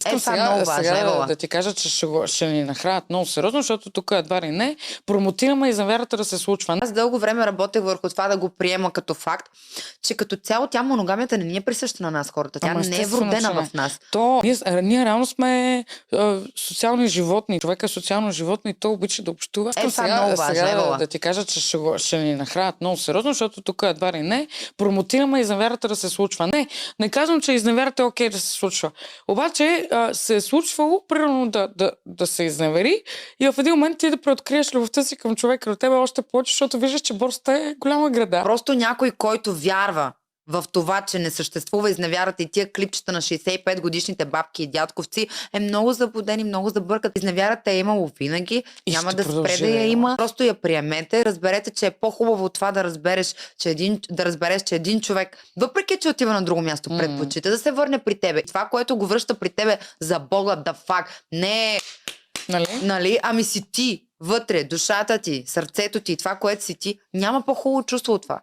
Това е много важно, Евала. Да ти кажа, че ще ни нахранят много сериозно, защото тук едва ли не промотираме изневерата да се случва. Аз дълго време работех върху това да го приема като факт, че като цяло тя моногамията не ни е присъща на нас хората. Тя не е вродена в нас. Ние реално сме социални животни. Човек е социално животно и то обича да общува. Това е много важно, Евала. Да ти кажа, че ще ни нахранят много сериозно, защото тук едва ли не промотираме изневерата да се случва. Не казвам, че изневерата е окей да се случва. Обаче се е случвало, примерно да се изневери и в един момент ти да преоткриеш любовта си към човека до тебе още повече, защото виждаш, че борсата е голяма града. Просто някой, който вярва в това, че не съществува изневярата и тия клипчета на 65 годишните бабки и дядковци е много заблуден и много забъркат. Изневярата е имало винаги, няма да спре да я има. Просто я приемете, разберете, че е по-хубаво това да разбереш, че един човек, въпреки че отива на друго място, предпочита да се върне при тебе. Това, което го връща при тебе за Бога, да факт, не е... Нали? Ами си ти, вътре, душата ти, сърцето ти, това, което си ти, няма по-хубаво чувство от това.